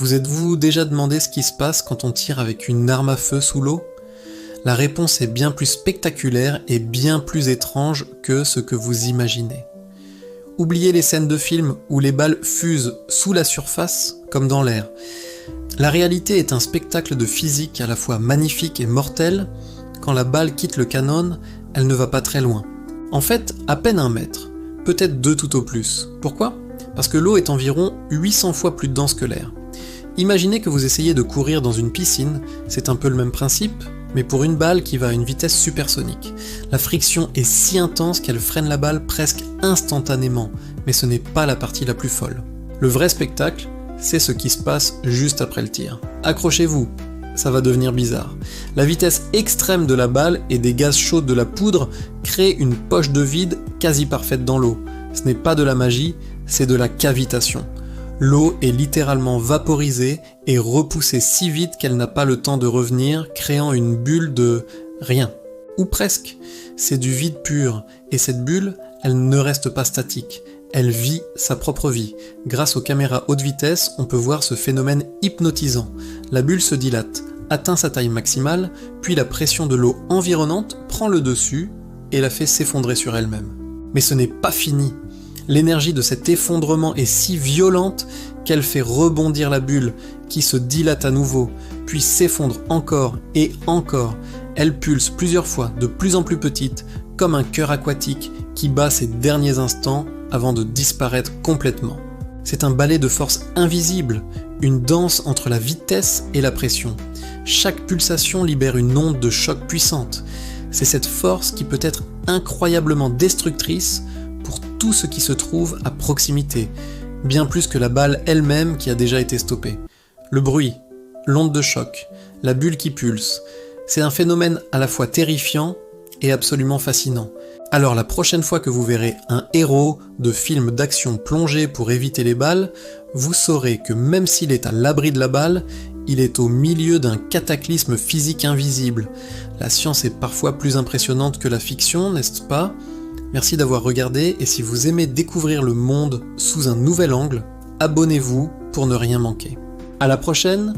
Vous êtes-vous déjà demandé ce qui se passe quand on tire avec une arme à feu sous l'eau ? La réponse est bien plus spectaculaire et bien plus étrange que ce que vous imaginez. Oubliez les scènes de film où les balles fusent sous la surface comme dans l'air. La réalité est un spectacle de physique à la fois magnifique et mortel. Quand la balle quitte le canon, elle ne va pas très loin. En fait, à peine 1 mètre, peut-être 2 tout au plus. Pourquoi ? Parce que l'eau est environ 800 fois plus dense que l'air. Imaginez que vous essayez de courir dans une piscine, c'est un peu le même principe, mais pour une balle qui va à une vitesse supersonique. La friction est si intense qu'elle freine la balle presque instantanément, mais ce n'est pas la partie la plus folle. Le vrai spectacle, c'est ce qui se passe juste après le tir. Accrochez-vous, ça va devenir bizarre. La vitesse extrême de la balle et des gaz chauds de la poudre créent une poche de vide quasi parfaite dans l'eau. Ce n'est pas de la magie, c'est de la cavitation. L'eau est littéralement vaporisée et repoussée si vite qu'elle n'a pas le temps de revenir, créant une bulle de rien. Ou presque. C'est du vide pur, et cette bulle, elle ne reste pas statique. Elle vit sa propre vie. Grâce aux caméras haute vitesse, on peut voir ce phénomène hypnotisant. La bulle se dilate, atteint sa taille maximale, puis la pression de l'eau environnante prend le dessus et la fait s'effondrer sur elle-même. Mais ce n'est pas fini. L'énergie de cet effondrement est si violente qu'elle fait rebondir la bulle, qui se dilate à nouveau, puis s'effondre encore et encore. Elle pulse plusieurs fois, de plus en plus petite, comme un cœur aquatique qui bat ses derniers instants avant de disparaître complètement. C'est un ballet de force invisible, une danse entre la vitesse et la pression. Chaque pulsation libère une onde de choc puissante. C'est cette force qui peut être incroyablement destructrice pour tout ce qui se trouve à proximité, bien plus que la balle elle-même qui a déjà été stoppée. Le bruit, l'onde de choc, la bulle qui pulse, c'est un phénomène à la fois terrifiant et absolument fascinant. Alors la prochaine fois que vous verrez un héros de film d'action plonger pour éviter les balles, vous saurez que même s'il est à l'abri de la balle, il est au milieu d'un cataclysme physique invisible. La science est parfois plus impressionnante que la fiction, n'est-ce pas ? Merci d'avoir regardé, et si vous aimez découvrir le monde sous un nouvel angle, abonnez-vous pour ne rien manquer. À la prochaine!